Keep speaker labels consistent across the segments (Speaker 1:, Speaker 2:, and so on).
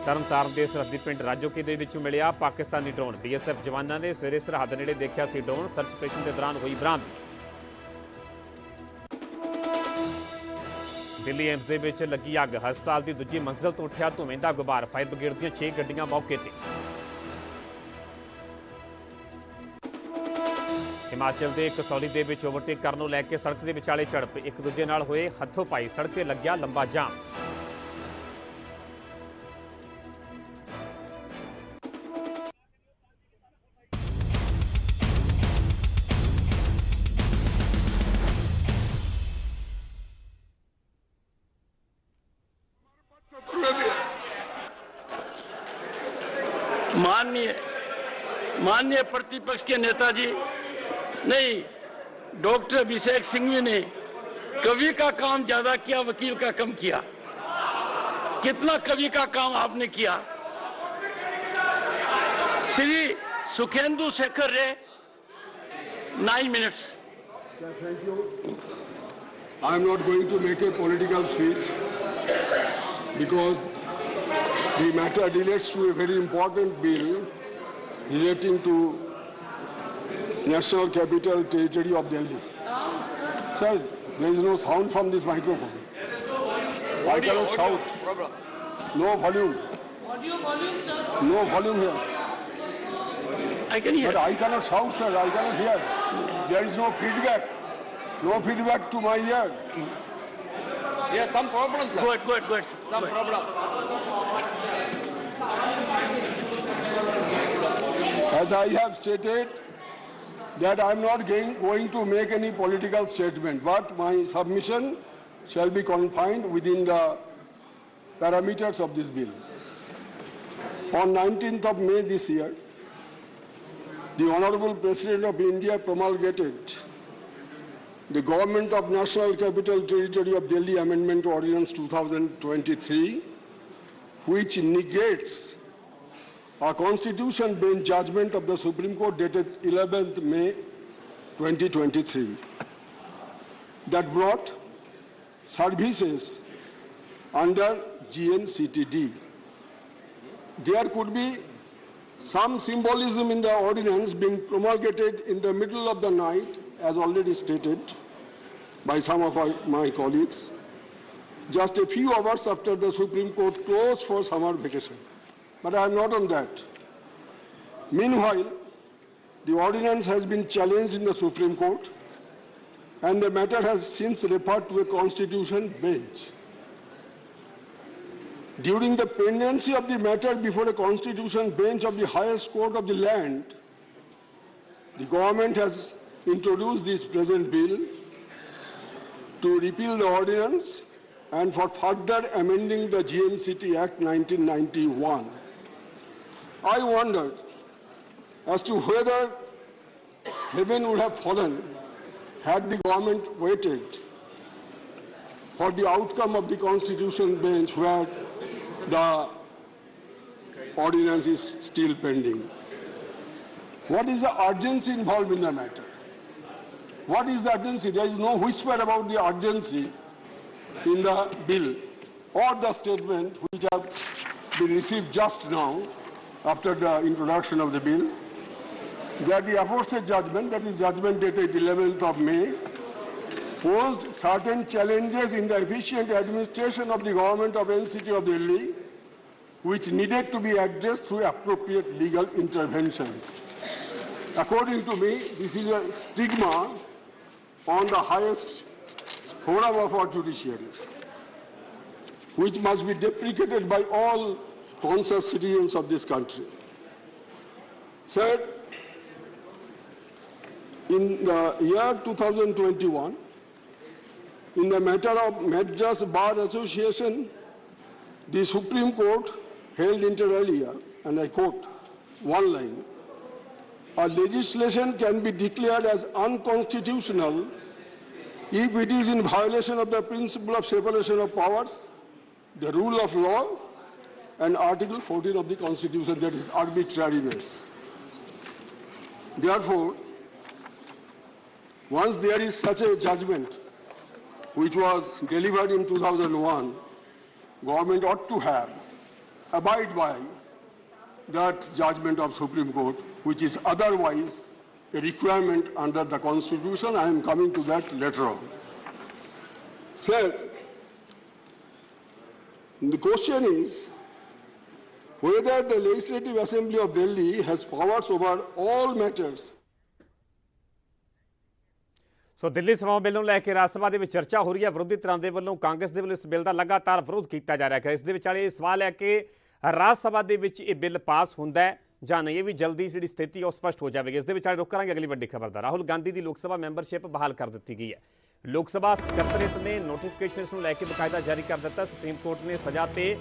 Speaker 1: ਤਰਨਤਾਰਨ ਦੇ ਸਰਹੱਦੀ ਪਿੰਡ ਰਾਜੋਕੇ ਦੇ ਵਿੱਚੋਂ ਮਿਲਿਆ ਪਾਕਿਸਤਾਨੀ ਡਰੋਨ। BSF ਜਵਾਨਾਂ ਨੇ ਸਵੇਰੇ ਸਰਹੱਦ ਨੇੜੇ ਦੇਖਿਆ ਸੀ ਡਰੋਨ। ਸਰਚ ਆਪਰੇਸ਼ਨ ਦੇ ਦੌਰਾਨ ਹੋਈ ਬਰਾਮਦ। ਦਿੱਲੀ ਏਮਸ ਦੇ ਵਿੱਚ ਲੱਗੀ ਅੱਗ। ਹਸਪਤਾਲ ਦੀ ਦੂਜੀ ਮੰਜ਼ਿਲ ਤੋਂ ਉੱਠਿਆ ਧੂੰਏਂ ਦਾ ਗੁਬਾਰ। ਫਾਇਰ ਬ੍ਰਿਗੇਡ ਦੀਆਂ 6 ਗੱਡੀਆਂ ਮੌਕੇ ਤੇ। ਹਿਮਾਚਲ ਦੇ ਕਸੌਲੀ ਦੇ ਵਿੱਚ ਓਵਰਟੇਕ ਕਰਨ ਨੂੰ ਲੈ ਕੇ ਸੜਕ ਦੇ ਵਿਚਾਲੇ ਝੜਪ। ਇੱਕ ਦੂਜੇ ਨਾਲ ਹੋਏ ਹੱਥੋਂ ਪਾਈ। ਸੜਕ ਤੇ ਲੱਗਿਆ ਲੰਬਾ ਜਾਮ।
Speaker 2: माननीय प्रतिपक्ष के नेताजी नहीं, डॉक्टर अभिषेक सिंघवी ने कवि का काम ज्यादा किया, वकील का कम किया। कितना कवि का काम आपने किया। श्री सुखेंदु शेखर रे 9 minutes.
Speaker 3: Thank you. I am not going to make a political speech because the matter relates to a very important bill relating to National Capital Territory of Delhi. Sir, there is no sound from this microphone. I cannot shout. No volume.
Speaker 2: Volume, sir.
Speaker 3: No volume here.
Speaker 2: I can hear.
Speaker 3: But I cannot shout, sir. I cannot hear. There is no feedback. No feedback to my ear.
Speaker 4: Yes, some problem, sir.
Speaker 2: Good.
Speaker 4: Some problem.
Speaker 3: As I have stated, that I am not going to make any political statement, but my submission shall be confined within the parameters of this bill. On 19th of May this year, the Honorable President of India promulgated the Government of National Capital Territory of Delhi Amendment Ordinance 2023, which negates a constitution bench judgment of the Supreme Court dated 11th May 2023 that brought services under GNCTD. There could be some symbolism in the ordinance being promulgated in the middle of the night, as already stated by some of my colleagues, just a few hours after the Supreme Court closed for summer vacation. But I am not on that. Meanwhile, the ordinance has been challenged in the Supreme Court, and the matter has since referred to a constitution bench. During the pendency of the matter before a constitution bench of the highest court of the land, the government has introduced this present bill to repeal the ordinance and for further amending the GNCT Act 1991. I wondered as to whether heaven would have fallen had the government waited for the outcome of the Constitution bench where the ordinance is still pending. What is the urgency involved in the matter? What is the urgency? There is no whisper about the urgency in the bill or the statement which have been received just now after the introduction of the bill, that the aforesaid judgment, that is judgment dated 11th of May, posed certain challenges in the efficient administration of the government of NCT of Delhi, which needed to be addressed through appropriate legal interventions. According to me, this is a stigma on the highest forum of our judiciary, which must be deprecated by all conscious citizens of this country. Sir, in the year 2021, in the matter of Madras Bar Association, the Supreme Court held inter alia, and I quote one line, "A legislation can be declared as unconstitutional if it is in violation of the principle of separation of powers, the rule of law, and Article 14 of the Constitution, that is arbitrariness." Therefore, once there is such a judgment, which was delivered in 2001, government ought to have abide by that judgment of Supreme Court, which is otherwise a requirement under the Constitution. I am coming to that later on. Sir, the question is whether the Legislative Assembly of Delhi has powers over all matters.
Speaker 1: ਸੋ ਦਿੱਲੀ ਸਮਾਂ bill ਨੂੰ ਲੈ ਕੇ ਰਾਜ ਸਭਾ ਦੇ ਵਿੱਚ ਚਰਚਾ ਹੋ ਰਹੀ ਹੈ। ਵਿਰੋਧੀ ਧਿਰਾਂ ਦੇ ਵੱਲੋਂ ਕਾਂਗਰਸ ਦੇ ਵੱਲੋਂ ਇਸ ਬਿੱਲ ਦਾ ਲਗਾਤਾਰ ਵਿਰੋਧ ਕੀਤਾ ਜਾ ਰਿਹਾ ਹੈ। ਇਸ ਦੇ ਵਿਚਾਲੇ ਸਵਾਲ ਹੈ ਕਿ ਰਾਜ ਸਭਾ ਦੇ ਵਿੱਚ ਇਹ ਬਿੱਲ ਪਾਸ ਹੁੰਦਾ ਹੈ ਜਾਂ ਨਹੀਂ, ਇਹ ਵੀ ਜਲਦੀ ਜਿਹੜੀ ਸਥਿਤੀ ਉਹ ਸਪਸ਼ਟ ਹੋ ਜਾਵੇਗੀ। ਇਸ ਦੇ ਵਿਚਾਲੇ ਰੁਕ ਕਰਾਂਗੇ ਅਗਲੀ ਵੱਡੀ ਖਬਰ ਦਾ। ਰਾਹੁਲ ਗਾਂਧੀ ਦੀ ਲੋਕ ਸਭਾ ਮੈਂਬਰਸ਼ਿਪ ਬਹਾਲ ਕਰ ਦਿੱਤੀ ਗਈ ਹੈ। ਲੋਕ ਸਭਾ ਸਕੱਤਰੇਤ ਨੇ ਨੋਟੀਫਿਕੇਸ਼ਨਸ ਨੂੰ ਲੈ ਕੇ ਬਕਾਇਦਾ ਜਾਰੀ ਕਰ ਦਿੱਤਾ। ਸੁਪਰੀਮ ਕੋਰਟ ਨੇ ਸਜ਼ਾ ਤੇ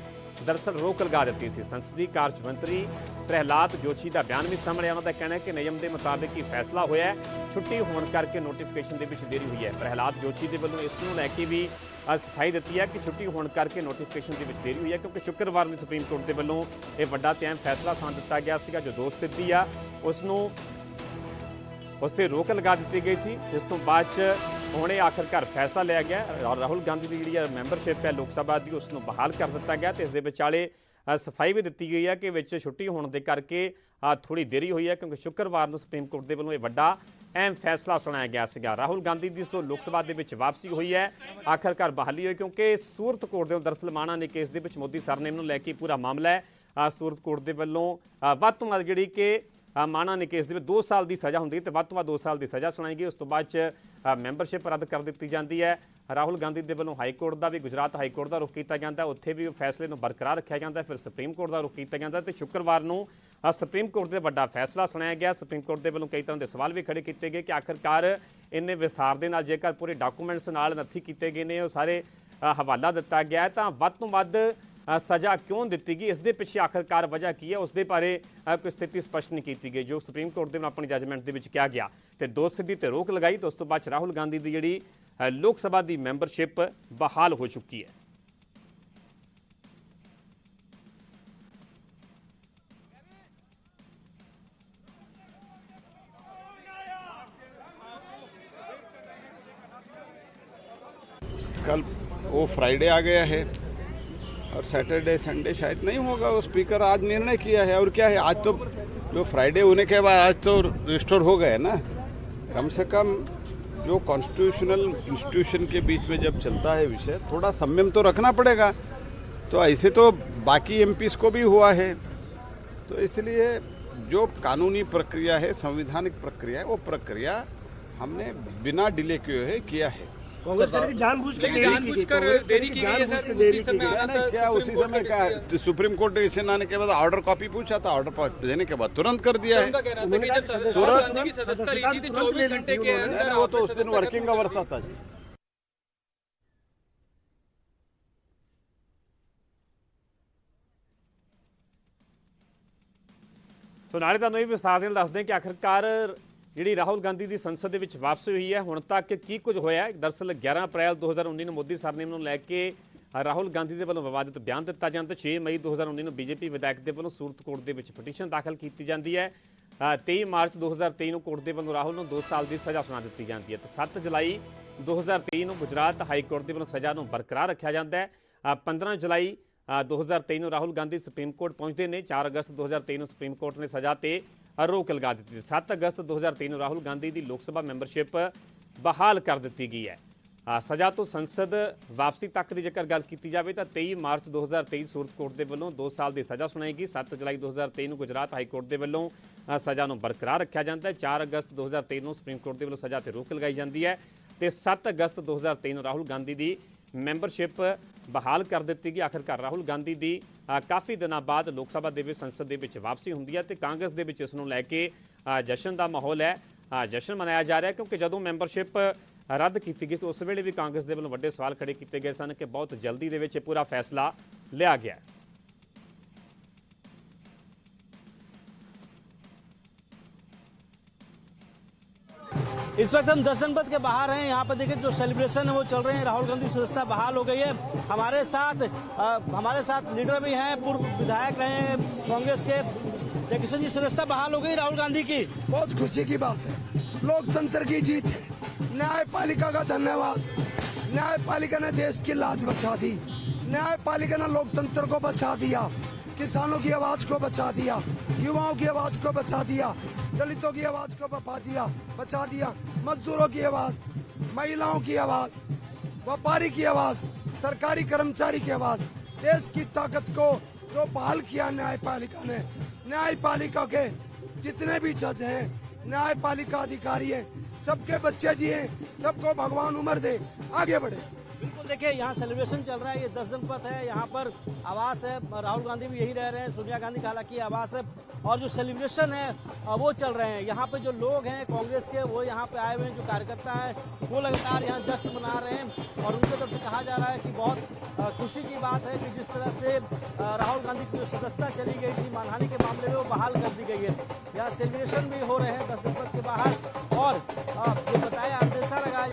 Speaker 1: ਦਰਅਸਲ ਰੋਕ ਲਗਾ ਦਿੱਤੀ ਸੀ। ਸੰਸਦੀ ਕਾਰਜ ਮੰਤਰੀ ਪ੍ਰਹਿਲਾਦ ਜੋਸ਼ੀ ਦਾ ਬਿਆਨ ਵੀ ਸਾਹਮਣੇ। ਉਹਨਾਂ ਦਾ ਕਹਿਣਾ ਹੈ ਕਿ ਨਿਯਮ ਦੇ ਮੁਤਾਬਿਕ ਹੀ ਫੈਸਲਾ ਹੋਇਆ ਹੈ, ਛੁੱਟੀ ਹੋਣ ਕਰਕੇ ਨੋਟੀਫਿਕੇਸ਼ਨ ਦੇ ਵਿੱਚ ਦੇਰੀ ਹੋਈ ਹੈ। ਪ੍ਰਹਿਲਾਦ ਜੋਸ਼ੀ ਦੇ ਵੱਲੋਂ ਇਸ ਨੂੰ ਲੈ ਕੇ ਵੀ ਸਫਾਈ ਦਿੱਤੀ ਹੈ ਕਿ ਛੁੱਟੀ ਹੋਣ ਕਰਕੇ ਨੋਟੀਫਿਕੇਸ਼ਨ ਦੇ ਵਿੱਚ ਦੇਰੀ ਹੋਈ ਹੈ, ਕਿਉਂਕਿ ਸ਼ੁੱਕਰਵਾਰ ਨੂੰ ਸੁਪਰੀਮ ਕੋਰਟ ਦੇ ਵੱਲੋਂ ਇਹ ਵੱਡਾ ਤੇ ਅਹਿਮ ਫੈਸਲਾ ਸੁਣਾ ਦਿੱਤਾ ਗਿਆ ਸੀਗਾ। ਜੋ ਦੋਸ਼ ਸਿੱਧੀ ਆ ਉਸ ਤੇ ਰੋਕ ਲਗਾ ਦਿੱਤੀ ਗਈ ਸੀ। ਇਸ ਤੋਂ ਬਾਅਦ 'ਚ ਹੁਣੇ ਆਖਰਕਾਰ ਫੈਸਲਾ ਲਿਆ ਗਿਆ। ਰਾਹੁਲ ਗਾਂਧੀ ਦੀ ਜਿਹੜੀ ਮੈਂਬਰਸ਼ਿਪ ਹੈ ਲੋਕ ਸਭਾ ਦੀ, ਉਸ ਨੂੰ ਬਹਾਲ ਕਰ ਦਿੱਤਾ ਗਿਆ ਤੇ ਇਸ ਦੇ ਵਿਚਾਲੇ ਸਫਾਈ ਵੀ ਦਿੱਤੀ ਗਈ ਹੈ ਕਿ ਵਿੱਚ ਛੁੱਟੀ ਹੋਣ ਦੇ ਕਰਕੇ ਥੋੜੀ ਦੇਰੀ ਹੋਈ ਹੈ, ਕਿਉਂਕਿ ਸ਼ੁੱਕਰਵਾਰ ਨੂੰ ਸੁਪਰੀਮ ਕੋਰਟ ਦੇ ਵੱਲੋਂ ਇਹ ਵੱਡਾ ਅਹਿਮ ਫੈਸਲਾ ਸੁਣਾਇਆ ਗਿਆ ਸੀਗਾ। ਰਾਹੁਲ ਗਾਂਧੀ ਦੀ ਸੋ ਲੋਕ ਸਭਾ ਦੇ ਵਿੱਚ ਵਾਪਸੀ ਹੋਈ ਹੈ, ਆਖਰਕਾਰ ਬਹਾਲੀ ਹੋਈ, ਕਿਉਂਕਿ ਸੂਰਤ ਕੋਰਟ ਦੇ ਦਰਅਸਲ ਮਾਣਾ ਨੇ ਕੇਸ ਦੇ ਵਿੱਚ ਮੋਦੀ ਸਰਨੇਮ ਨੂੰ ਲੈ ਕੇ ਪੂਰਾ ਮਾਮਲਾ ਹੈ। ਸੂਰਤ ਕੋਰਟ ਦੇ ਵੱਲੋਂ ਵੱਧ ਤੋਂ ਵੱਧ ਜਿਹੜੀ ਕਿ ਮਾਣਾ ਨੇ ਕੇਸ ਦੇ ਵਿੱਚ 2 ਸਾਲ ਦੀ ਸਜ਼ਾ ਹੁੰਦੀ ਹੈ ਤੇ ਵੱਧ ਤੋਂ ਵੱਧ 2 ਸਾਲ ਦੀ ਸਜ਼ਾ ਸੁਣਾਈ ਗਈ। ਉਸ ਤੋਂ ਬਾਅਦ 'ਚ ਮੈਂਬਰਸ਼ਿਪ ਰੱਦ ਕਰ ਦਿੱਤੀ ਜਾਂਦੀ ਹੈ। ਰਾਹੁਲ ਗਾਂਧੀ ਦੇ ਵੱਲੋਂ ਹਾਈ ਕੋਰਟ ਦਾ ਵੀ, ਗੁਜਰਾਤ ਹਾਈ ਕੋਰਟ ਦਾ ਰੁਖ ਕੀਤਾ ਜਾਂਦਾ, ਉੱਥੇ ਵੀ ਫੈਸਲੇ ਨੂੰ ਬਰਕਰਾਰ ਰੱਖਿਆ ਜਾਂਦਾ, ਫਿਰ ਸੁਪਰੀਮ ਕੋਰਟ ਦਾ ਰੁਖ ਕੀਤਾ ਜਾਂਦਾ ਤੇ ਸ਼ੁੱਕਰਵਾਰ ਨੂੰ ਸੁਪਰੀਮ ਕੋਰਟ ਦੇ ਵੱਡਾ ਫੈਸਲਾ ਸੁਣਾਇਆ ਗਿਆ। ਸੁਪਰੀਮ ਕੋਰਟ ਦੇ ਵੱਲੋਂ ਕਈ ਤਰ੍ਹਾਂ ਦੇ ਸਵਾਲ ਵੀ ਖੜੇ ਕੀਤੇ ਗਏ ਕਿ ਆਖਰਕਾਰ ਇੰਨੇ ਵਿਸਥਾਰ ਦੇ ਨਾਲ ਜੇਕਰ ਪੂਰੇ ਡਾਕੂਮੈਂਟਸ ਨਾਲ ਨੱਥੀ ਕੀਤੇ ਗਏ ਨੇ, ਉਹ ਸਾਰੇ ਹਵਾਲਾ ਦਿੱਤਾ ਗਿਆ ਤਾਂ ਵੱਧ ਤੋਂ ਵੱਧ ਸਜ਼ਾ ਕਿਉਂ ਦਿੱਤੀ ਗਈ, ਇਸ ਦੇ ਪਿੱਛੇ ਆਖਰਕਾਰ ਵਜ੍ਹਾ ਕੀ ਹੈ, ਉਸ ਦੇ ਬਾਰੇ ਕੋਈ ਸਥਿਤੀ ਸਪਸ਼ਟ ਨਹੀਂ ਕੀਤੀ ਗਈ। ਜੋ ਸੁਪਰੀਮ ਕੋਰਟ ਦੇ ਵੱਲੋਂ ਆਪਣੀ ਜੱਜਮੈਂਟ ਦੇ ਵਿੱਚ ਕਿਹਾ ਗਿਆ ਤੇ ਦੋਸ਼ ਸਿੱਧੀ ਤੇ ਰੋਕ ਲਗਾਈ ਤੇ ਉਸ ਤੋਂ ਬਾਅਦ ਰਾਹੁਲ ਗਾਂਧੀ ਦੀ ਜਿਹੜੀ ਲੋਕ ਸਭਾ ਦੀ ਮੈਂਬਰਸ਼ਿਪ ਬਹਾਲ ਹੋ ਚੁੱਕੀ ਹੈ।
Speaker 5: कल वो फ्राइडे आ गया है और सैटरडे संडे शायद नहीं होगा। वो स्पीकर आज निर्णय किया है और क्या है, आज तो जो फ्राइडे होने के बाद आज तो रिस्टोर हो गए ना। कम से कम जो कॉन्स्टिट्यूशनल इंस्टीट्यूशन के बीच में जब चलता है विषय, थोड़ा संयम तो रखना पड़ेगा। तो ऐसे तो बाकी एमपीज को भी हुआ है, तो इसलिए जो कानूनी प्रक्रिया है, संवैधानिक प्रक्रिया है, वो प्रक्रिया हमने बिना डिले किया है।
Speaker 6: कांग्रेस कह रही है जानबूझकर देरी की गई है सर, उसी समय आना था।
Speaker 5: क्या उसी समय क्या सुप्रीम कोर्ट डिसीजन आने के बाद ऑर्डर कॉपी पूछा था, ऑर्डर देने के बाद तुरंत कर दिया है।
Speaker 6: उनका कहना था कि जब तुरंत की सदस्यता ली थी 24 घंटे के अंदर,
Speaker 5: वो तो उस दिन वर्किंग आवर था जी।
Speaker 1: ਸੋ ਨਾਲੇ ਤੁਹਾਨੂੰ ਇਹ ਵਿਸਥਾਰ ਨਾਲ ਦੱਸਦੇ ਕਿ ਆਖਰਕਾਰ ਜਿਹੜੀ ਰਾਹੁਲ ਗਾਂਧੀ ਦੀ ਸੰਸਦ ਦੇ ਵਿੱਚ ਵਾਪਸੀ ਹੋਈ ਹੈ, ਹੁਣ ਤੱਕ ਕੀ ਕੁਝ ਹੋਇਆ ਹੈ। ਦਰਅਸਲ 11 ਅਪ੍ਰੈਲ 2019 ਨੂੰ ਮੋਦੀ ਸਰਨੇਮ ਨੂੰ ਲੈ ਕੇ ਰਾਹੁਲ ਗਾਂਧੀ ਦੇ ਵੱਲੋਂ ਵਿਵਾਦਿਤ ਬਿਆਨ ਦਿੱਤਾ ਜਾਂਦਾ। 6 ਮਈ 2019 ਨੂੰ ਬੀਜੇਪੀ ਵਿਧਾਇਕ ਦੇ ਵੱਲੋਂ ਸੂਰਤ ਕੋਰਟ ਦੇ ਵਿੱਚ ਪਟੀਸ਼ਨ ਦਾਖਲ ਕੀਤੀ ਜਾਂਦੀ ਹੈ। 23 ਮਾਰਚ 2023 ਨੂੰ ਕੋਰਟ ਦੇ ਵੱਲੋਂ ਰਾਹੁਲ ਨੂੰ 2 ਸਾਲ ਦੀ ਸਜ਼ਾ ਸੁਣਾ ਦਿੱਤੀ ਜਾਂਦੀ ਹੈ ਤੇ 7 ਜੁਲਾਈ 2023 ਨੂੰ ਗੁਜਰਾਤ ਹਾਈ ਕੋਰਟ ਦੇ ਵੱਲੋਂ ਸਜ਼ਾ ਨੂੰ ਬਰਕਰਾਰ ਰੱਖਿਆ ਜਾਂਦਾ ਹੈ। 15 ਜੁਲਾਈ 2023 ਨੂੰ ਰਾਹੁਲ ਗਾਂਧੀ ਸੁਪਰੀਮ ਕੋਰਟ ਪਹੁੰਚਦੇ ਨੇ। 4 ਅਗਸਤ 2023 ਨੂੰ ਸੁਪਰੀਮ ਕੋਰਟ ਨੇ ਸਜ਼ਾ ਤੇ ਰੋਕ ਲਗਾ ਦਿੱਤੀ। 7 ਅਗਸਤ 2023 ਨੂੰ ਰਾਹੁਲ ਗਾਂਧੀ ਦੀ ਲੋਕ ਸਭਾ ਮੈਂਬਰਸ਼ਿਪ ਬਹਾਲ ਕਰ ਦਿੱਤੀ ਗਈ ਹੈ। ਸਜ਼ਾ ਤੋਂ ਸੰਸਦ ਵਾਪਸੀ ਤੱਕ ਦੀ ਜੇਕਰ ਗੱਲ ਕੀਤੀ ਜਾਵੇ ਤਾਂ 23 ਮਾਰਚ 2023 ਸੂਰਤ ਕੋਰਟ ਦੇ ਵੱਲੋਂ 2 ਸਾਲ ਦੀ ਸਜ਼ਾ ਸੁਣਾਈ ਗਈ। 7 ਜੁਲਾਈ 2023 ਨੂੰ ਗੁਜਰਾਤ ਹਾਈ ਕੋਰਟ ਦੇ ਵੱਲੋਂ ਸਜ਼ਾ ਨੂੰ ਬਰਕਰਾਰ ਰੱਖਿਆ ਜਾਂਦਾ ਹੈ। 4 ਅਗਸਤ 2023 ਨੂੰ ਸੁਪਰੀਮ ਕੋਰਟ ਦੇ ਵੱਲੋਂ ਸਜ਼ਾ ਤੇ ਰੋਕ ਲਗਾਈ ਜਾਂਦੀ ਹੈ ਤੇ 7 ਅਗਸਤ 2023 ਨੂੰ ਰਾਹੁਲ ਗਾਂਧੀ ਦੀ ਮੈਂਬਰਸ਼ਿਪ ਬਹਾਲ ਕਰ ਦਿੱਤੀ ਗਈ। ਆਖਰਕਾਰ ਰਾਹੁਲ ਗਾਂਧੀ ਦੀ ਕਾਫੀ ਦਿਨਾਂ ਬਾਅਦ ਲੋਕ ਸਭਾ ਦੇ ਵਿੱਚ ਸੰਸਦ ਦੇ ਵਿੱਚ ਵਾਪਸੀ ਹੁੰਦੀ ਹੈ ਤੇ ਕਾਂਗਰਸ ਦੇ ਵਿੱਚ ਇਸ ਨੂੰ ਲੈ ਕੇ ਜਸ਼ਨ ਦਾ ਮਾਹੌਲ ਹੈ, ਜਸ਼ਨ ਮਨਾਇਆ ਜਾ ਰਿਹਾ, ਕਿਉਂਕਿ ਜਦੋਂ ਮੈਂਬਰਸ਼ਿਪ ਰੱਦ ਕੀਤੀ ਗਈ ਉਸ ਵੇਲੇ ਵੀ ਕਾਂਗਰਸ ਦੇ ਵੱਲੋਂ ਵੱਡੇ ਸਵਾਲ ਖੜੇ ਕੀਤੇ ਗਏ ਸਨ ਕਿ ਬਹੁਤ ਜਲਦੀ ਦੇ ਵਿੱਚ ਪੂਰਾ ਫੈਸਲਾ ਲਿਆ ਗਿਆ।
Speaker 6: इस वक्त हम दस जनपद के बाहर हैं। यहाँ पर देखिए जो सेलिब्रेशन है वो चल रहे हैं। राहुल गांधी सदस्यता बहाल हो गई है। हमारे साथ लीडर भी हैं, पूर्व विधायक रहे हैं कांग्रेस के। किशन जी, सदस्यता बहाल हो गई राहुल गांधी की,
Speaker 7: बहुत खुशी की बात है। लोकतंत्र की जीत है। न्यायपालिका का धन्यवाद। न्यायपालिका ने देश की लाज बचा दी। न्यायपालिका ने लोकतंत्र को बचा दिया। किसानों की आवाज को बचा दिया, युवाओं की आवाज को बचा दिया, दलितों की आवाज को बचा दिया, मजदूरों की आवाज, महिलाओं की आवाज, व्यापारी की आवाज, सरकारी कर्मचारी की आवाज, देश की ताकत को जो बहाल किया न्यायपालिका ने। न्यायपालिका के जितने भी जज हैं, न्यायपालिका अधिकारी हैं, सबके बच्चे जी हैं, सबको भगवान उम्र दे, आगे बढ़े।
Speaker 6: बिल्कुल, देखिए यहाँ सेलिब्रेशन चल रहा है, ये 10 जनपद है, यहाँ पर आवास है, राहुल गांधी भी यही रह रहे हैं, सोनिया गांधी का हालांकि आवास है, और जो सेलिब्रेशन है वो चल रहे हैं। यहाँ पे जो लोग हैं कांग्रेस के, वो यहाँ पे आए हुए हैं, जो कार्यकर्ता है वो लगातार यहाँ जश्न मना रहे हैं, और उनके तरफ से कहा जा रहा है कि बहुत खुशी की बात है कि जिस तरह से राहुल गांधी की जो सदस्यता चली गई थी मानहानि के मामले में, वो बहाल कर दी गई है। यहाँ सेलिब्रेशन भी हो रहे हैं 10 जनपद के बाहर, और जो बताया अंदेशा लगा,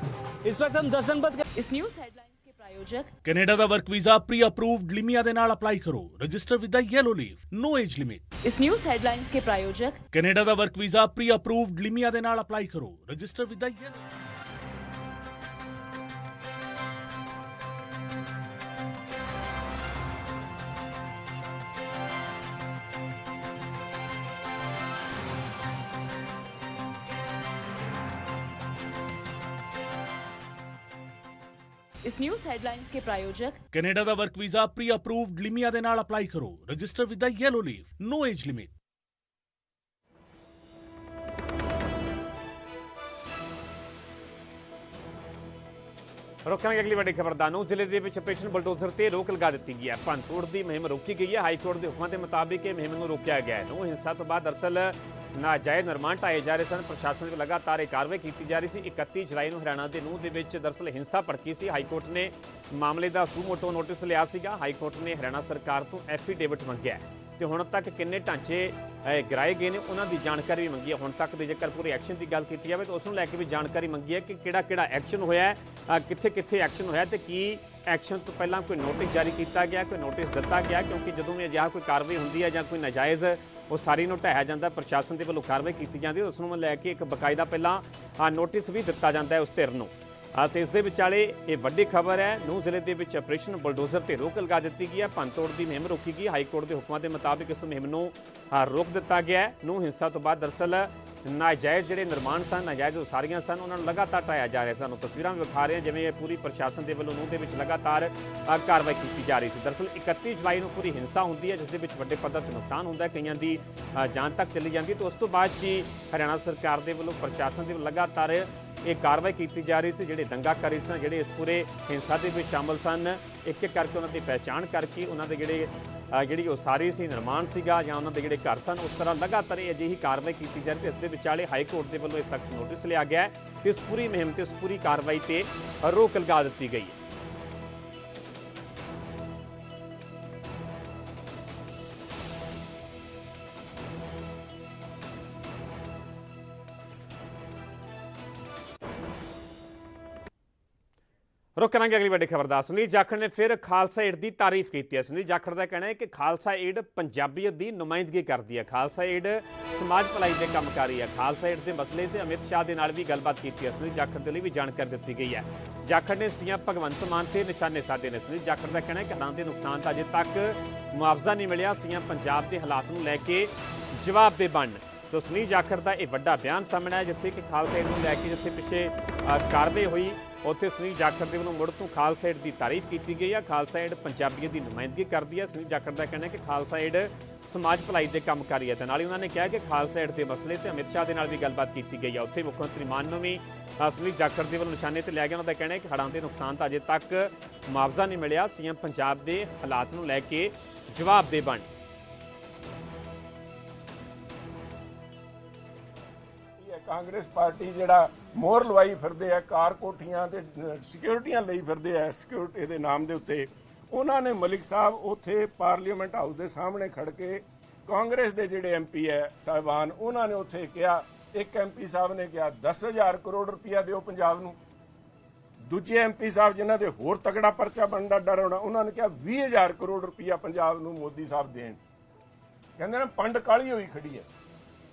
Speaker 6: इस वक्त हम 10 जनपद के
Speaker 8: इस न्यूज़ हेडलाइंस के प्रायोजक
Speaker 9: ਕੈਨੇਡਾ ਦਾ work visa pre approved LMIA ਦੇ ਨਾਲ ਅਪਲਾਈ ਕਰੋ। Register with the Yellow Leaf, no age limit.
Speaker 8: इस न्यूज़ हेडलाइंस के प्रायोजक
Speaker 9: ਕੈਨੇਡਾ ਦਾ work visa pre approved LMIA ਦੇ ਨਾਲ ਅਪਲਾਈ ਕਰੋ। Register with the Yellow.
Speaker 8: इस न्यूज़ हेडलाइंस के प्रायोजक
Speaker 9: ਕੈਨੇਡਾ ਦਾ work visa pre approved LMIA ਦੇ ਨਾਲ ਅਪਲਾਈ ਕਰੋ। Register with the Yellow Leaf, no age limit.
Speaker 1: ਰੋਕਾਂਗੇ ਅਗਲੀ ਵੱਡੀ ਖਬਰ ਦਾ। ਨੂੰ ਜ਼ਿਲ੍ਹੇ ਦੇ ਵਿੱਚ ਆਪਰੇਸ਼ਨ ਬਲਡੋਜ਼ਰ ਤੇ ਰੋਕ ਲਗਾ ਦਿੱਤੀ ਗਈ ਹੈ। ਭੰਨਤੋੜ ਦੀ ਮੁਹਿੰਮ ਰੋਕੀ ਗਈ ਹੈ। ਹਾਈ ਕੋਰਟ ਦੇ ਹੁਕਮਾਂ ਦੇ ਮੁਤਾਬਿਕ ਇਹ ਮੁਹਿੰਮ ਨੂੰ ਰੋਕਿਆ ਗਿਆ ਹੈ। ਨੂੰ ਹਿੰਸਾ ਤੋਂ ਬਾਅਦ ਦਰਅਸਲ ਨਾਜਾਇਜ਼ ਨਿਰਮਾਣ ਢਾਏ ਜਾ ਰਹੇ ਸਨ। ਪ੍ਰਸ਼ਾਸਨ ਵੱਲੋਂ ਲਗਾਤਾਰ ਇਹ ਕਾਰਵਾਈ ਕੀਤੀ ਜਾ ਰਹੀ ਸੀ। 31 ਜੁਲਾਈ ਨੂੰ ਹਰਿਆਣਾ ਦੇ ਨੂੰਹ ਦੇ ਵਿੱਚ ਦਰਅਸਲ ਹਿੰਸਾ ਭੜਕੀ ਸੀ। ਹਾਈ ਕੋਰਟ ਨੇ ਮਾਮਲੇ ਦਾ ਸੂਮੋਟੋ ਨੋਟਿਸ ਲਿਆ ਸੀਗਾ। ਹਾਈ ਕੋਰਟ ਨੇ ਹਰਿਆਣਾ ਸਰਕਾਰ ਤੋਂ ਐਫੀਡੇਵਿਟ ਮੰਗਿਆ ਤੇ ਹੁਣ ਤੱਕ ਕਿੰਨੇ ਢਾਂਚੇ ਗਿਰਾਏ ਗਏ ਨੇ ਉਹਨਾਂ ਦੀ ਜਾਣਕਾਰੀ ਵੀ ਮੰਗੀ ਹੈ। ਹੁਣ ਤੱਕ ਦੇ ਜੇਕਰ ਪੂਰੇ ਐਕਸ਼ਨ ਦੀ ਗੱਲ ਕੀਤੀ ਜਾਵੇ ਤਾਂ ਉਸ ਨੂੰ ਲੈ ਕੇ ਵੀ ਜਾਣਕਾਰੀ ਮੰਗੀ ਹੈ ਕਿ ਕਿਹੜਾ ਐਕਸ਼ਨ ਹੋਇਆ ਹੈ, ਕਿੱਥੇ ਐਕਸ਼ਨ ਹੋਇਆ ਤੇ ਕੀ ਐਕਸ਼ਨ ਤੋਂ ਪਹਿਲਾਂ ਕੋਈ ਨੋਟਿਸ ਜਾਰੀ ਕੀਤਾ ਗਿਆ, ਕੋਈ ਨੋਟਿਸ ਦਿੱਤਾ ਗਿਆ, ਕਿਉਂਕਿ ਜਦੋਂ ਵੀ ਅਜਿਹਾ ਕੋਈ ਕਾਰਵਾਈ ਹੁੰਦੀ ਹੈ ਜਾਂ ਕੋਈ ਨਾਜਾਇਜ਼ ਉਹ ਸਾਰੀ ਨੂੰ ਢਾਇਆ ਜਾਂਦਾ, ਪ੍ਰਸ਼ਾਸਨ ਦੇ ਵੱਲੋਂ ਕਾਰਵਾਈ ਕੀਤੀ ਜਾਂਦੀ ਹੈ, ਉਸ ਨੂੰ ਲੈ ਕੇ ਇੱਕ ਬਕਾਇਦਾ ਪਹਿਲਾਂ ਨੋਟਿਸ ਵੀ ਦਿੱਤਾ ਜਾਂਦਾ ਹੈ ਉਸ ਧਿਰ ਨੂੰ। ਤੇ ਇਸ ਦੇ ਵਿਚਾਲੇ ਇਹ ਵੱਡੀ ਖਬਰ ਹੈ। ਨੂੰਹ ਜ਼ਿਲ੍ਹੇ ਦੇ ਵਿੱਚ ਆਪਰੇਸ਼ਨ ਬਲਡੋਜ਼ਰ ਤੇ ਰੋਕ ਲਗਾ ਦਿੱਤੀ ਗਈ ਹੈ। ਭੰਨਤੋੜ ਦੀ ਮੁਹਿੰਮ ਰੋਕੀ ਗਈ। ਹਾਈ ਕੋਰਟ ਦੇ ਹੁਕਮਾਂ ਦੇ ਮੁਤਾਬਿਕ ਇਸ ਮੁਹਿੰਮ ਨੂੰ ਰੋਕ ਦਿੱਤਾ ਗਿਆ ਹੈ। ਨੂੰਹ ਹਿੰਸਾ ਤੋਂ ਬਾਅਦ ਦਰਅਸਲ ਨਾਜਾਇਜ਼ ਜਿਹੜੇ ਨਿਰਮਾਣ ਸਨ, ਨਾਜਾਇਜ਼ ਉਸਾਰੀਆਂ ਸਨ, ਉਹਨਾਂ ਨੂੰ ਲਗਾਤਾਰ ਢਾਇਆ ਜਾ ਰਿਹਾ। ਸਾਨੂੰ ਤਸਵੀਰਾਂ ਵੀ ਵਿਖਾ ਰਹੇ ਹਾਂ ਜਿਵੇਂ ਇਹ ਪੂਰੀ ਪ੍ਰਸ਼ਾਸਨ ਦੇ ਵੱਲੋਂ ਨੂੰਹ ਦੇ ਵਿੱਚ ਲਗਾਤਾਰ ਕਾਰਵਾਈ ਕੀਤੀ ਜਾ ਰਹੀ ਸੀ। ਦਰਅਸਲ 31 ਜੁਲਾਈ ਨੂੰ ਪੂਰੀ ਹਿੰਸਾ ਹੁੰਦੀ ਹੈ ਜਿਸ ਦੇ ਵਿੱਚ ਵੱਡੇ ਪੱਧਰ 'ਤੇ ਨੁਕਸਾਨ ਹੁੰਦਾ ਹੈ, ਕਈਆਂ ਦੀ ਜਾਨ ਤੱਕ ਚਲੀ ਜਾਂਦੀ ਹੈ। ਤੇ ਉਸ ਤੋਂ ਬਾਅਦ ਜੀ ਹਰਿਆਣਾ ਸਰਕਾਰ ਦੇ ਵੱਲੋਂ ਪ੍ਰਸ਼ਾਸਨ ਦੇ ਵੱਲੋਂ ਲਗਾਤਾਰ ਇਹ ਕਾਰਵਾਈ ਕੀਤੀ ਜਾ ਰਹੀ ਸੀ। ਜਿਹੜੇ ਦੰਗਾਕਾਰੀ ਸਨ, ਜਿਹੜੇ ਇਸ ਪੂਰੇ ਹਿੰਸਾ ਦੇ ਵਿੱਚ ਸ਼ਾਮਲ ਸਨ, ਇੱਕ ਇੱਕ ਕਰਕੇ ਉਹਨਾਂ ਦੀ ਪਹਿਚਾਣ ਕਰਕੇ ਉਹਨਾਂ ਦੇ ਜਿਹੜੀ ਉਸਾਰੀ ਸੀ, ਨਿਰਮਾਣ ਸੀਗਾ ਜਾਂ ਉਹਨਾਂ ਦੇ ਜਿਹੜੇ ਘਰ ਸਨ, ਉਸ ਤਰ੍ਹਾਂ ਲਗਾਤਾਰ ਇਹ ਅਜਿਹੀ ਕਾਰਵਾਈ ਕੀਤੀ ਜਾ ਰਹੀ ਤੇ ਇਸ ਦੇ ਵਿਚਾਲੇ ਹਾਈ ਕੋਰਟ ਦੇ ਵੱਲੋਂ ਇਹ ਸਖਤ ਨੋਟਿਸ ਲਿਆ ਗਿਆ ਹੈ ਕਿ ਇਸ ਪੂਰੀ ਮੁਹਿੰਮ ਤੇ ਇਸ ਪੂਰੀ ਕਾਰਵਾਈ ਤੇ ਰੋਕ ਲਗਾ ਦਿੱਤੀ ਗਈ ਹੈ। रुक करांगे अगली बड़ी खबर। सुनील जाखड़ ने फिर खालसा एड की तारीफ की है। सुनील जाखड़ का कहना है कि खालसा एड पंजाबीयत की नुमाइंदगी करती है। खालसा एड समाज भलाई के काम कर रही है। खालसा एड के मसले से अमित शाह के नाल भी गलबात की है। सुनील जाखड़ के लिए भी जानकारी दी गई है। जाखड़ ने सीएम भगवंत मान से निशाने साधे ने। सुनील जाखड़ का कहना है कि हालात के नुकसान का अजे तक मुआवजा नहीं मिला। सीएम पंजाब के हालात को लैके जवाब दे बन। तो सुनील जाखड़ का यह वड्डा बयान सामने है जिथे कि खालसा एड को लैके जिथे पिछे कार्रवाई हुई उत्थे सुनील जाखड़ के वालों मुड़ तो खालसा एड की तारीफ की गई है। खालसा एड पंजाबियों की नुमाइंदगी करती है। सुनील जाखड़ का कहना है कि खालसा एड समाज भलाई के काम कर रही है। नाल ही उन्होंने कहा कि खालसा एड के मसले से अमित शाह के नाल भी गलबात की गई है। उत्थे मुख्यमंत्री मान नूं भी सुनील जाखड़ के वालों निशाने ते लिया गया। उन्होंने कहना है कि हड़ां के नुकसान का अजे तक मुआवजा नहीं मिला। सीएम पंजाब के हालात को लैके जवाब दे बन।
Speaker 10: कांग्रेस पार्टी जिहड़ा मोहर लवाई फिरदे है, कार कोठियां ते सिक्योरिटियां लई फिरदे है सिक्योरिटी के नाम के उत्ते, उन्होंने मलिक साहब उत्थे पार्लीमेंट हाउस के सामने खड़ के कांग्रेस के जिहड़े MP है साहिबान उन्होंने उत्थे कहा, एक MP साहब ने कहा 10,000 करोड़ रुपया दिओ पंजाब नूं, दूजे MP साहब जिन्हां दे होर तगड़ा परचा बनने का डर होना उन्होंने कहा 20,000 करोड़ रुपया पंजाब नूं मोदी साहब देण। कहंदे ने पंड काली होई खड़ी है।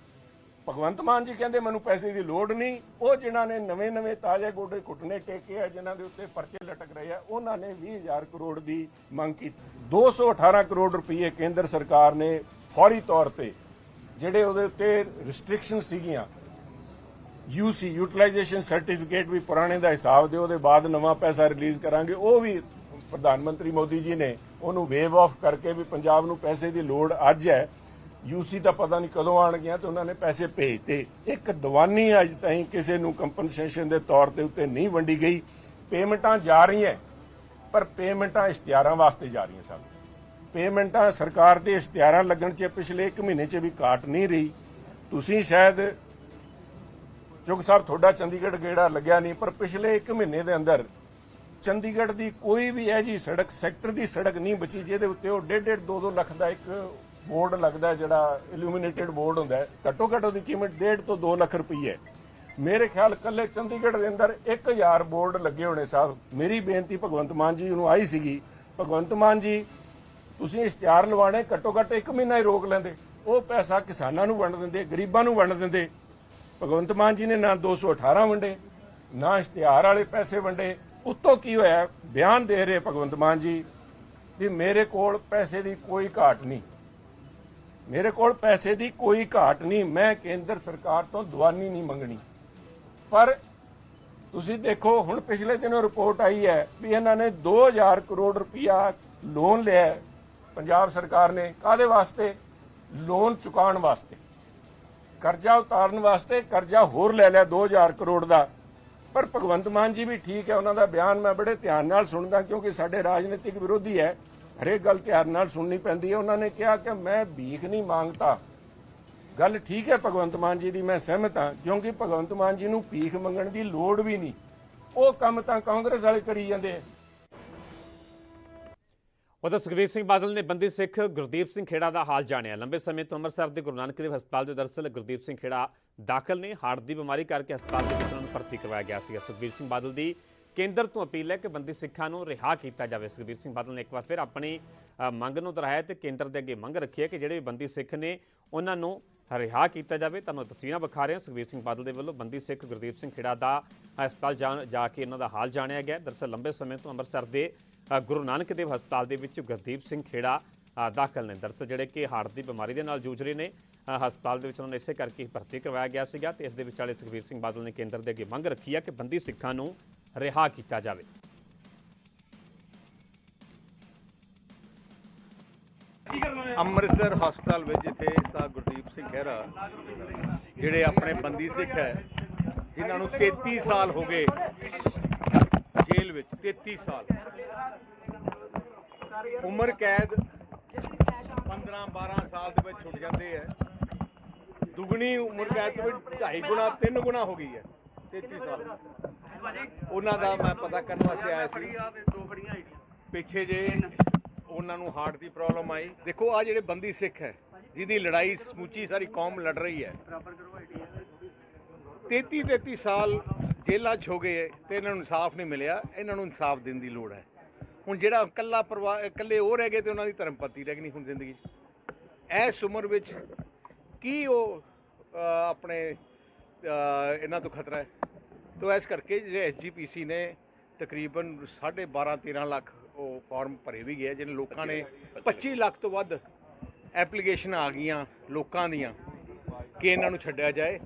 Speaker 10: ਭਗਵੰਤ ਮਾਨ ਜੀ ਕਹਿੰਦੇ ਮੈਨੂੰ ਪੈਸੇ ਦੀ ਲੋੜ ਨਹੀਂ। ਉਹ ਜਿਨ੍ਹਾਂ ਨੇ ਨਵੇਂ ਤਾਜ਼ੇ ਗੋਡੇ ਘੁੱਟਨੇ ਟੇਕੇ ਆ, ਜਿਨ੍ਹਾਂ ਦੇ ਉੱਤੇ ਪਰਚੇ ਲਟਕ ਰਹੇ ਆ, ਉਹਨਾਂ ਨੇ 20,000 ਕਰੋੜ ਦੀ ਮੰਗ ਕੀਤੀ। 218 ਕਰੋੜ ਰੁਪਏ ਕੇਂਦਰ ਸਰਕਾਰ ਨੇ ਫੌਰੀ ਤੌਰ ਤੇ ਜਿਹੜੇ ਉਹਦੇ ਉੱਤੇ ਰਿਸਟ੍ਰਿਕਸ਼ਨ ਸੀਗੀਆਂ, यूसी यूटिलाइजेशन सर्टिफिकेट भी पुराने का हिसाब दे, ਉਹਦੇ ਬਾਅਦ ਨਵਾਂ ਪੈਸਾ ਰਿਲੀਜ਼ ਕਰਾਂਗੇ। ਉਹ ਵੀ ਪ੍ਰਧਾਨ ਮੰਤਰੀ ਮੋਦੀ ਜੀ ਨੇ ਉਹਨੂੰ ਵੇਵ ਆਫ ਕਰਕੇ ਵੀ ਪੰਜਾਬ ਨੂੰ ਪੈਸੇ ਦੀ ਲੋੜ ਅੱਜ ਹੈ, यूसी ਦਾ ਪਤਾ ਨਹੀਂ ਕਦੋਂ ਆਣਗੀਆਂ, ਤੇ ਉਹਨਾਂ ਨੇ ਪੈਸੇ ਭੇਜਤੇ। ਇੱਕ ਦੀਵਾਨੀ ਅੱਜ ਤਾਈਂ ਕਿਸੇ ਨੂੰ ਕੰਪਨਸੇਸ਼ਨ ਦੇ ਤੌਰ ਤੇ ਉੱਤੇ ਨਹੀਂ ਵੰਡੀ ਗਈ। ਪੇਮੈਂਟਾਂ ਜਾ ਰਹੀਆਂ, ਪਰ ਪੇਮੈਂਟਾਂ ਇਸ਼ਤਿਹਾਰਾਂ ਵਾਸਤੇ ਜਾ ਰਹੀਆਂ ਸਨ। ਪੇਮੈਂਟਾਂ ਸਰਕਾਰ ਦੇ ਇਸ਼ਤਿਹਾਰਾਂ ਲੱਗਣ 'ਚ ਪਿਛਲੇ 1 ਮਹੀਨੇ 'ਚ ਵੀ ਘਾਟ ਨਹੀਂ ਰਹੀ। ਤੁਸੀਂ ਸ਼ਾਇਦ ਚੁੱਕ ਸਾਹਿਬ ਤੁਹਾਡਾ ਚੰਡੀਗੜ੍ਹ ਗੇੜਾ ਲੱਗਿਆ ਨਹੀਂ, ਪਰ ਪਿਛਲੇ 1 ਮਹੀਨੇ ਦੇ ਅੰਦਰ ਚੰਡੀਗੜ੍ਹ ਦੀ ਕੋਈ ਵੀ ਇਹ ਜੀ ਸੜਕ, ਸੈਕਟਰ ਦੀ ਸੜਕ ਨਹੀਂ ਬਚੀ ਜਿਹਦੇ ਉੱਤੇ ਉਹ 1.5 2 ਲੱਖ ਦਾ ਇੱਕ ਬੋਰਡ ਲੱਗਦਾ, ਜਿਹੜਾ ਇਲੂਮੀਨੇਟਡ ਬੋਰਡ ਹੁੰਦਾ ਹੈ। ਘੱਟੋ ਘੱਟ ਉਹਦੀ ਕੀਮਤ 1.5 ਤੋਂ 2 ਲੱਖ ਰੁਪਏ ਹੈ। ਮੇਰੇ ਖਿਆਲ ਕੱਲੇ ਚੰਡੀਗੜ੍ਹ ਦੇ ਅੰਦਰ 1000 ਬੋਰਡ ਲੱਗੇ ਹੋਣੇ ਸਾਹਿਬ। ਮੇਰੀ ਬੇਨਤੀ ਭਗਵੰਤ ਮਾਨ ਜੀ ਨੂੰ ਆਈ ਸੀਗੀ, ਭਗਵੰਤ ਮਾਨ ਜੀ ਤੁਸੀਂ ਇਸ਼ਤਿਹਾਰ ਲਵਾਣੇ ਘੱਟੋ ਘੱਟ 1 ਮਹੀਨਾ ਹੀ ਰੋਕ ਲੈਂਦੇ, ਉਹ ਪੈਸਾ ਕਿਸਾਨਾਂ ਨੂੰ ਵੰਡ ਦਿੰਦੇ, ਗਰੀਬਾਂ ਨੂੰ ਵੰਡ ਦਿੰਦੇ। ਭਗਵੰਤ ਮਾਨ ਜੀ ਨੇ ਨਾ 218 ਵੰਡੇ, ਨਾ ਇਸ਼ਤਿਹਾਰ ਵਾਲੇ ਪੈਸੇ ਵੰਡੇ। ਉੱਤੋਂ ਕੀ ਹੋਇਆ, ਬਿਆਨ ਦੇ ਰਹੇ ਭਗਵੰਤ ਮਾਨ ਜੀ ਵੀ ਮੇਰੇ ਕੋਲ ਪੈਸੇ ਦੀ ਕੋਈ ਘਾਟ ਨਹੀਂ, ਮੇਰੇ ਕੋਲ ਪੈਸੇ ਦੀ ਕੋਈ ਘਾਟ ਨਹੀਂ, ਮੈਂ ਕੇਂਦਰ ਸਰਕਾਰ ਤੋਂ ਦੀਵਾਨੀ ਨਹੀਂ ਮੰਗਣੀ। ਪਰ ਤੁਸੀਂ ਦੇਖੋ ਹੁਣ ਪਿਛਲੇ ਦਿਨੋਂ ਰਿਪੋਰਟ ਆਈ ਹੈ ਵੀ ਇਹਨਾਂ ਨੇ 2000 ਕਰੋੜ ਰੁਪਇਆ ਲੋਨ ਲਿਆ ਪੰਜਾਬ ਸਰਕਾਰ ਨੇ। ਕਾਹਦੇ ਵਾਸਤੇ? ਲੋਨ ਚੁਕਾਉਣ ਵਾਸਤੇ, ਕਰਜ਼ਾ ਉਤਾਰਨ ਵਾਸਤੇ। ਕਰਜ਼ਾ ਹੋਰ ਲੈ ਲਿਆ 2000 ਕਰੋੜ ਦਾ। ਪਰ ਭਗਵੰਤ ਮਾਨ ਜੀ ਵੀ ਠੀਕ ਹੈ, ਉਹਨਾਂ ਦਾ ਬਿਆਨ ਮੈਂ ਬੜੇ ਧਿਆਨ ਨਾਲ ਸੁਣਦਾ, ਕਿਉਂਕਿ ਸਾਡੇ ਰਾਜਨੀਤਿਕ ਵਿਰੋਧੀ ਹੈ, ਹਰੇਕ ਗੱਲ ਧਿਆਨ ਨਾਲ ਸੁਣਨੀ ਪੈਂਦੀ ਹੈ। ਉਹਨਾਂ ਨੇ ਕਿਹਾ ਕਿ ਮੈਂ ਭੀਖ ਨਹੀਂ ਮੰਗਤਾ। ਗੱਲ ਠੀਕ ਹੈ ਭਗਵੰਤ ਮਾਨ ਜੀ ਦੀ, ਮੈਂ ਸਹਿਮਤ ਹਾਂ, ਕਿਉਂਕਿ ਭਗਵੰਤ ਮਾਨ ਜੀ ਨੂੰ ਭੀਖ ਮੰਗਣ ਦੀ ਲੋੜ ਵੀ ਨਹੀਂ। ਉਹ ਕੰਮ ਤਾਂ ਕਾਂਗਰਸ ਵਾਲੇ ਕਰੀ ਜਾਂਦੇ ਆ।
Speaker 1: ਉਧਰ ਸੁਖਬੀਰ ਸਿੰਘ ਬਾਦਲ ਨੇ ਬੰਦੀ ਸਿੱਖ ਗੁਰਦੀਪ ਸਿੰਘ ਖੇੜਾ ਦਾ ਹਾਲ ਜਾਣਿਆ। ਲੰਬੇ ਸਮੇਂ ਤੋਂ ਅੰਮ੍ਰਿਤਸਰ ਦੇ ਗੁਰੂ ਨਾਨਕ ਦੇਵ ਹਸਪਤਾਲ ਦੇ ਦਰਅਸਲ ਗੁਰਦੀਪ ਸਿੰਘ ਖੇੜਾ ਦਾਖਲ ਨੇ। ਹਾਰਟ ਦੀ ਬਿਮਾਰੀ ਕਰਕੇ ਹਸਪਤਾਲ ਦੇ ਵਿੱਚ ਉਹਨਾਂ ਨੂੰ ਭਰਤੀ ਕਰਵਾਇਆ ਗਿਆ ਸੀ। ਸੁਖਬੀਰ ਸਿੰਘ ਬਾਦਲ ਦੀ ਕੇਂਦਰ ਤੋਂ ਅਪੀਲ ਹੈ ਕਿ ਬੰਦੀ ਸਿੱਖਾਂ ਨੂੰ ਰਿਹਾ ਕੀਤਾ ਜਾਵੇ। ਸੁਖਬੀਰ ਸਿੰਘ ਬਾਦਲ ਨੇ ਇੱਕ ਵਾਰ ਫਿਰ ਆਪਣੀ ਮੰਗ ਨੂੰ ਦੁਹਰਾਇਆ ਤੇ ਕੇਂਦਰ ਦੇ ਅੱਗੇ ਮੰਗ ਰੱਖੀ ਹੈ ਕਿ ਜਿਹੜੇ ਵੀ ਬੰਦੀ ਸਿੱਖ ਨੇ ਉਹਨਾਂ ਨੂੰ ਰਿਹਾ ਕੀਤਾ ਜਾਵੇ। ਤੁਹਾਨੂੰ ਤਸਵੀਰਾਂ ਵਿਖਾ ਰਹੇ ਹਾਂ ਸੁਖਬੀਰ ਸਿੰਘ ਬਾਦਲ ਦੇ ਵੱਲੋਂ ਬੰਦੀ ਸਿੱਖ ਗੁਰਦੀਪ ਸਿੰਘ ਖੇੜਾ ਦਾ ਹਸਪਤਾਲ ਜਾ ਕੇ ਉਹਨਾਂ ਦਾ ਹਾਲ ਜਾਣਿਆ ਗਿਆ। ਦਰਅਸਲ ਲੰਬੇ ਸਮੇਂ ਤੋਂ ਅੰਮ੍ਰਿਤਸਰ ਦੇ ਗੁਰੂ ਨਾਨਕ ਦੇਵ ਹਸਪਤਾਲ ਦੇ ਵਿੱਚ ਗੁਰਦੀਪ ਸਿੰਘ ਖੇੜਾ ਦਾਖਲ ਨੇ। ਦਰਅਸਲ ਜਿਹੜੇ ਕਿ ਹਾਰਟ ਦੀ ਬਿਮਾਰੀ ਦੇ ਨਾਲ ਜੂਝ ਰਹੇ ਨੇ, ਹਸਪਤਾਲ ਦੇ ਵਿੱਚ ਉਹਨਾਂ ਨੂੰ ਇਸੇ ਕਰਕੇ ਭਰਤੀ ਕਰਵਾਇਆ ਗਿਆ ਸੀਗਾ। ਤੇ ਇਸ ਦੇ ਵਿਚਾਲੇ ਸੁਖਬੀਰ ਸਿੰਘ ਬਾਦਲ ਨੇ ਕੇਂਦਰ ਦੇ ਅੱਗੇ ਮੰਗ ਰੱਖੀ ਹੈ ਕਿ ਬੰਦੀ ਸਿੱਖਾਂ ਨੂੰ ਰਿਹਾ ਕੀਤਾ ਜਾਵੇ।
Speaker 5: ਅੰਮ੍ਰਿਤਸਰ ਹਸਪਤਾਲ ਵਿੱਚ ਇੱਥੇ ਤਾਂ ਗੁਰਦੀਪ ਸਿੰਘ ਖਹਿਰਾ ਜਿਹੜੇ ਆਪਣੇ ਬੰਦੀ ਸਿੱਖ ਹੈ, ਜਿਨ੍ਹਾਂ ਨੂੰ 33 ਸਾਲ ਹੋ ਗਏ ਜੇਲ੍ਹ ਵਿੱਚ, 33 ਸਾਲ ਉਮਰ ਕੈਦ 15-12 ਸਾਲ ਦੇ ਵਿੱਚ ਛੁੱਟ ਜਾਂਦੇ ਹੈ। ਦੁਗਣੀ ਉਮਰ ਕੈਦ ਤੋਂ 2.5 ਗੁਣਾ 3 ਗੁਣਾ ਹੋ ਗਈ ਹੈ 33 ਸਾਲ। ਉਹਨਾਂ ਦਾ ਮੈਂ ਪਤਾ ਕਰਨ ਵਾਸਤੇ ਆਇਆ ਸੀ। ਪਿੱਛੇ ਜੇ ਉਹਨਾਂ ਨੂੰ ਹਾਰਟ ਦੀ ਪ੍ਰੋਬਲਮ ਆਈ। ਦੇਖੋ ਆ ਜਿਹੜੇ ਬੰਦੀ ਸਿੱਖ ਹੈ, ਜਿਹਦੀ ਲੜਾਈ ਸਮੁੱਚੀ ਸਾਰੀ ਕੌਮ ਲੜ ਰਹੀ ਹੈ, 33 ਸਾਲ ਜੇਲ੍ਹਾਂ 'ਚ ਹੋ ਗਏ ਤੇ ਇਹਨਾਂ ਨੂੰ ਇਨਸਾਫ ਨਹੀਂ ਮਿਲਿਆ। ਇਹਨਾਂ ਨੂੰ ਇਨਸਾਫ ਦੇਣ ਦੀ ਲੋੜ ਹੈ। ਹੁਣ ਜਿਹੜਾ ਇਕੱਲੇ ਉਹ ਰਹਿ ਗਏ ਤੇ ਉਹਨਾਂ ਦੀ ਧਰਮ ਪਤਨੀ ਰਹਿ ਗਈ ਹੁਣ ਜ਼ਿੰਦਗੀ 'ਚ। ਇਸ ਉਮਰ ਵਿੱਚ ਕੀ ਉਹ ਆਪਣੇ ਇਹਨਾਂ ਤੋਂ ਖਤਰਾ ਹੈ। ਤੋ ਇਸ ਕਰਕੇ ਜਿਹੜੇ SGPC ਨੇ ਤਕਰੀਬਨ 12.5-13 ਲੱਖ ਉਹ ਫਾਰਮ ਭਰੇ ਵੀ ਗਏ, ਜਿਹਨੇ ਲੋਕਾਂ ਨੇ 25 ਲੱਖ ਤੋਂ ਵੱਧ ਐਪਲੀਕੇਸ਼ਨ ਆ ਗਈਆਂ ਲੋਕਾਂ ਦੀਆਂ ਕਿ ਇਹਨਾਂ ਨੂੰ ਛੱਡਿਆ ਜਾਏ।